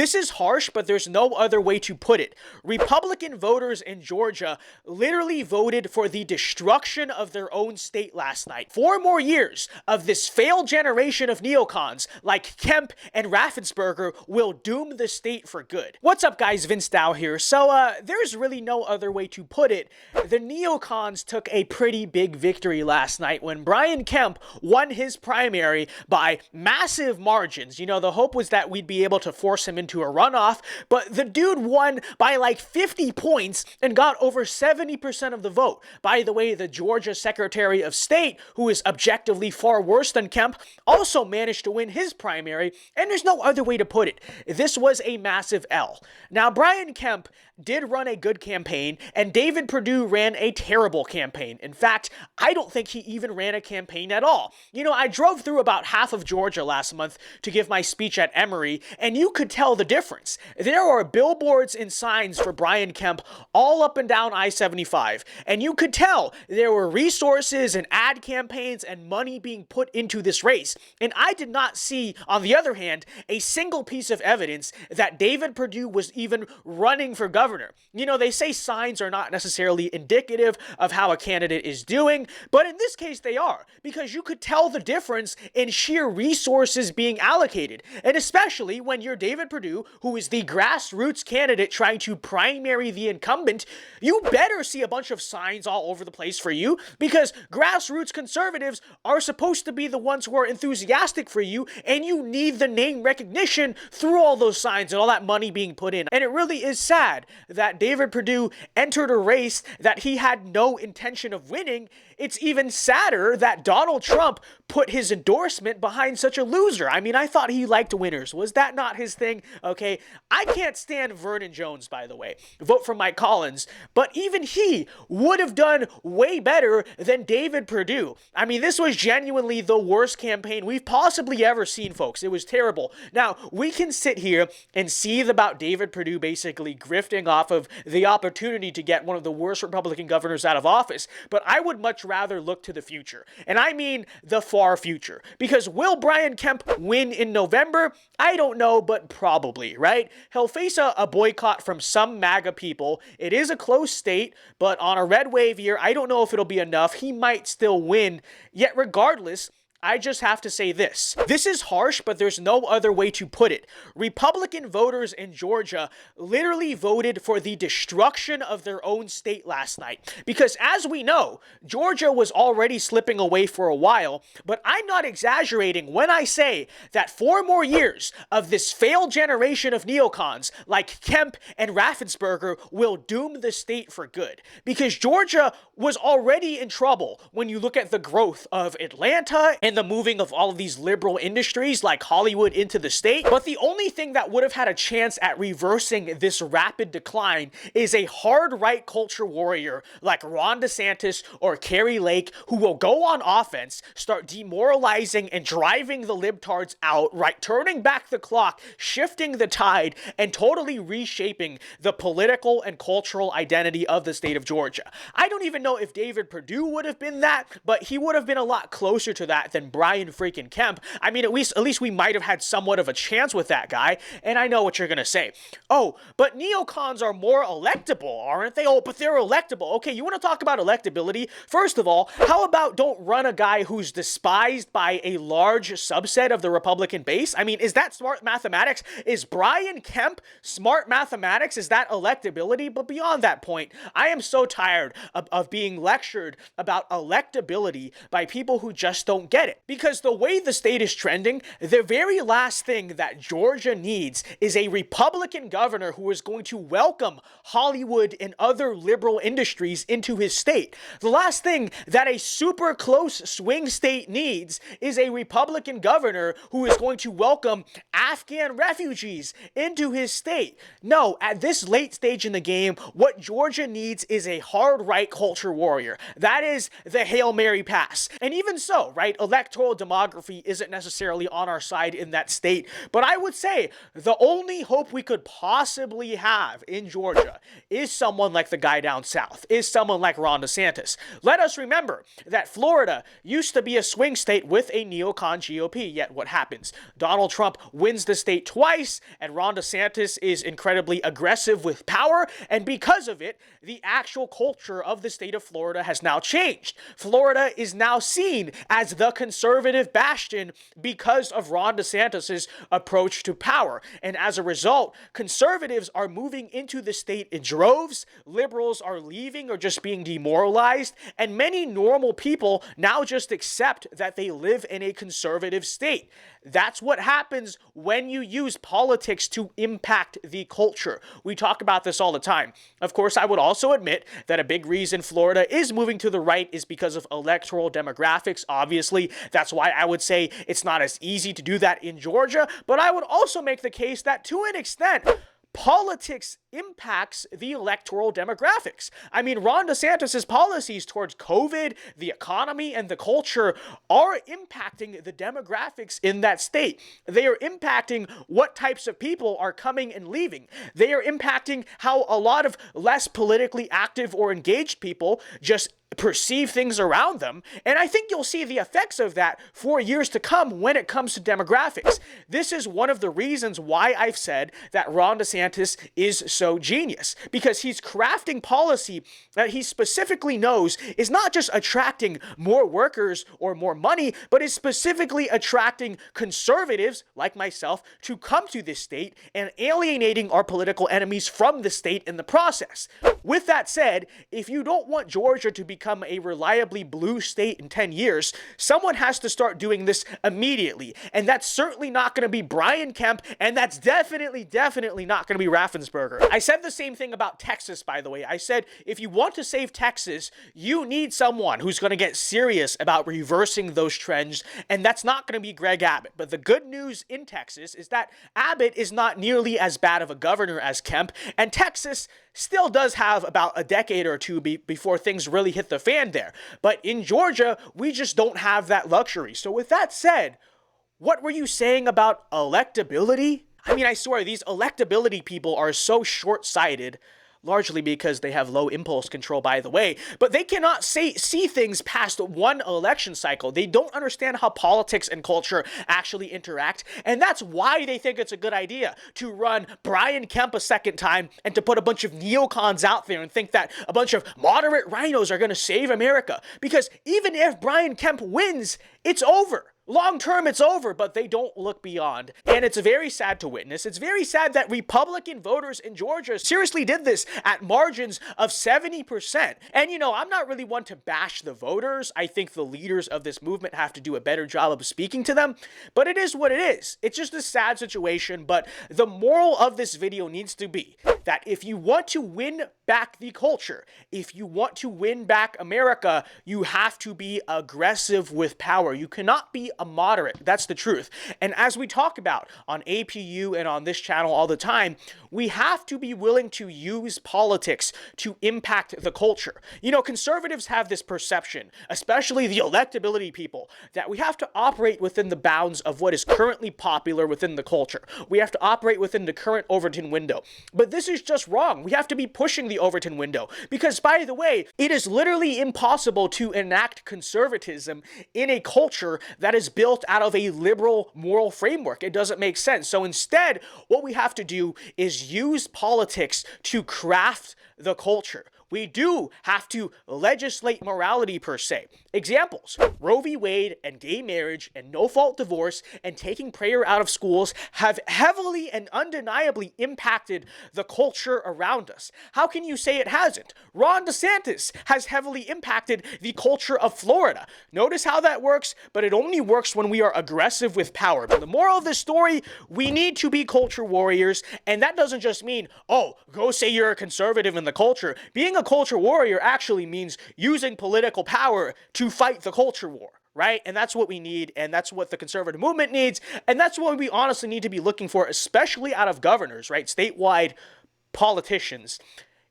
This is harsh, but there's no other way to put it. Republican voters in Georgia literally voted for the destruction of their own state last night. 4 more years of this failed generation of neocons like Kemp and Raffensperger will doom the state for good. What's up, guys? VinceDao here. So, there's really no other way to put it. The neocons took a pretty big victory last night when Brian Kemp won his primary by massive margins. You know, the hope was that we'd be able to force him into a runoff, but the dude won by like 50 points and got over 70% of the vote. By the way, the Georgia Secretary of State, who is objectively far worse than Kemp, also managed to win his primary, and there's no other way to put it. This was a massive L. Now, Brian Kemp did run a good campaign, and David Perdue ran a terrible campaign. In fact, I don't think he even ran a campaign at all. You know, I drove through about half of Georgia last month to give my speech at Emory, and you could tell the difference. There are billboards and signs for Brian Kemp all up and down I-75, and you could tell there were resources and ad campaigns and money being put into this race. And I did not see, on the other hand, a single piece of evidence that David Perdue was even running for governor. You know, they say signs are not necessarily indicative of how a candidate is doing, but in this case they are, because you could tell the difference in sheer resources being allocated. And especially when you're David Perdue, who is the grassroots candidate trying to primary the incumbent, you better see a bunch of signs all over the place for you, because grassroots conservatives are supposed to be the ones who are enthusiastic for you, and you need the name recognition through all those signs and all that money being put in. And it really is sad that David Perdue entered a race that he had no intention of winning. It's even sadder that Donald Trump put his endorsement behind such a loser. I mean, I thought he liked winners. Was that not his thing? Okay, I can't stand Vernon Jones, by the way. Vote for Mike Collins. But even he would have done way better than David Perdue. I mean, this was genuinely the worst campaign we've possibly ever seen, folks. It was terrible. Now, we can sit here and seethe about David Perdue basically grifting off of the opportunity to get one of the worst Republican governors out of office, but I would much rather look to the future. And I mean the far future. Because will Brian Kemp win in November? I don't know, but probably, right? He'll face a boycott from some MAGA people. It is a close state, but on a red wave year, I don't know if it'll be enough. He might still win. Yet regardless, I just have to say this. This is harsh, but there's no other way to put it. Republican voters in Georgia literally voted for the destruction of their own state last night. Because as we know, Georgia was already slipping away for a while, but I'm not exaggerating when I say that 4 more years of this failed generation of neocons like Kemp and Raffensperger will doom the state for good. Because Georgia was already in trouble when you look at the growth of Atlanta and the moving of all of these liberal industries like Hollywood into the state. But the only thing that would have had a chance at reversing this rapid decline is a hard right culture warrior like Ron DeSantis or Carrie Lake, who will go on offense, start demoralizing and driving the libtards out, right, turning back the clock, shifting the tide, and totally reshaping the political and cultural identity of the state of Georgia. I don't even know if David Perdue would have been that, but he would have been a lot closer to that than Brian freaking Kemp. I mean, at least we might have had somewhat of a chance with that guy, and I know what you're gonna say. Oh, but neocons are more electable, aren't they? Oh, but they're electable. Okay, you want to talk about electability? First of all, how about don't run a guy who's despised by a large subset of the Republican base? I mean, is that smart mathematics? Is Brian Kemp smart mathematics? Is that electability? But beyond that point, I am so tired of being lectured about electability by people who just don't get it. Because the way the state is trending, the very last thing that Georgia needs is a Republican governor who is going to welcome Hollywood and other liberal industries into his state. The last thing that a super close swing state needs is a Republican governor who is going to welcome Afghan refugees into his state. No, at this late stage in the game, what Georgia needs is a hard right culture warrior. That is the Hail Mary pass. And even so, right, electoral demography isn't necessarily on our side in that state. But I would say the only hope we could possibly have in Georgia is someone like the guy down south, is someone like Ron DeSantis. Let us remember that Florida used to be a swing state with a neocon GOP, yet what happens? Donald Trump wins the state twice, and Ron DeSantis is incredibly aggressive with power, and because of it, the actual culture of the state of Florida has now changed. Florida is now seen as the conservative bastion because of Ron DeSantis' approach to power, and as a result, conservatives are moving into the state in droves, liberals are leaving or just being demoralized, and many normal people now just accept that they live in a conservative state. That's what happens when you use politics to impact the culture. We talk about this all the time. Of course, I would also admit that a big reason Florida is moving to the right is because of electoral demographics. Obviously, that's why I would say it's not as easy to do that in Georgia, but I would also make the case that to an extent, politics impacts the electoral demographics. I mean, Ron DeSantis' policies towards COVID, the economy, and the culture are impacting the demographics in that state. They are impacting what types of people are coming and leaving. They are impacting how a lot of less politically active or engaged people just perceive things around them, and I think you'll see the effects of that for years to come when it comes to demographics. This is one of the reasons why I've said that Ron DeSantis is so genius, because he's crafting policy that he specifically knows is not just attracting more workers or more money, but is specifically attracting conservatives like myself to come to this state and alienating our political enemies from the state in the process. With that said, if you don't want Georgia to become a reliably blue state in 10 years, someone has to start doing this immediately. And that's certainly not going to be Brian Kemp, and that's definitely not going to be Raffensperger. I said the same thing about Texas, by the way. I said, if you want to save Texas, you need someone who's going to get serious about reversing those trends, and that's not going to be Greg Abbott. But the good news in Texas is that Abbott is not nearly as bad of a governor as Kemp, and Texas still does have about a decade or two before things really hit the fan there. But in Georgia, we just don't have that luxury. So with that said, what were you saying about electability? I mean, I swear, these electability people are so short-sighted, largely because they have low impulse control, by the way, but they cannot see things past one election cycle. They don't understand how politics and culture actually interact, and that's why they think it's a good idea to run Brian Kemp a second time and to put a bunch of neocons out there and think that a bunch of moderate rhinos are going to save America. Because even if Brian Kemp wins, it's over. Long term, it's over, but they don't look beyond. And it's very sad to witness. It's very sad that Republican voters in Georgia seriously did this at margins of 70%. And, you know, I'm not really one to bash the voters. I think the leaders of this movement have to do a better job of speaking to them. But it is what it is. It's just a sad situation. But the moral of this video needs to be that if you want to win back the culture, if you want to win back America, you have to be aggressive with power. You cannot be a moderate. That's the truth. And as we talk about on APU and on this channel all the time, we have to be willing to use politics to impact the culture. You know, conservatives have this perception, especially the electability people, that we have to operate within the bounds of what is currently popular within the culture. We have to operate within the current Overton window. But this is just wrong. We have to be pushing the Overton window because, by the way, it is literally impossible to enact conservatism in a culture that is built out of a liberal moral framework. It doesn't make sense. So instead, what we have to do is use politics to craft the culture. We do have to legislate morality per se. Examples: Roe v. Wade and gay marriage and no-fault divorce and taking prayer out of schools have heavily and undeniably impacted the culture around us. How can you say it hasn't? Ron DeSantis has heavily impacted the culture of Florida. Notice how that works, but it only works when we are aggressive with power. But the moral of this story, we need to be culture warriors, and that doesn't just mean, oh, go say you're a conservative in the culture. Being a culture warrior actually means using political power to fight the culture war, right? And that's what we need, and that's what the conservative movement needs, and that's what we honestly need to be looking for, especially out of governors, right? Statewide politicians.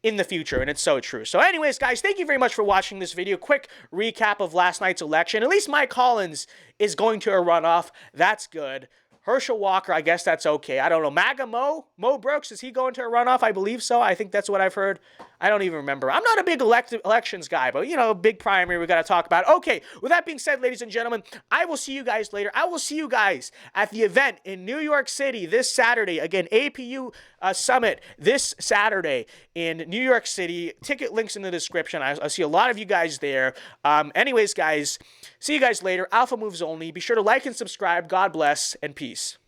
in the future, and it's so true. So anyways, guys, thank you very much for watching this video. Quick recap of last night's election. At least Mike Collins is going to a runoff. That's good. Herschel Walker, I guess that's okay. I don't know. MAGA Mo Brooks, is he going to a runoff? I believe so. I think that's what I've heard. I don't even remember. I'm not a big elections guy, but, you know, big primary we got to talk about. Okay, with that being said, ladies and gentlemen, I will see you guys later. I will see you guys at the event in New York City this Saturday. Again, APU Summit this Saturday in New York City. Ticket links in the description. I'll see a lot of you guys there. Anyways, guys, see you guys later. Alpha Moves Only. Be sure to like and subscribe. God bless and peace.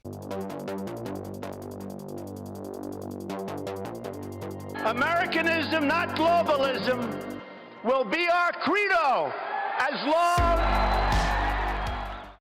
Americanism, not globalism, will be our credo as long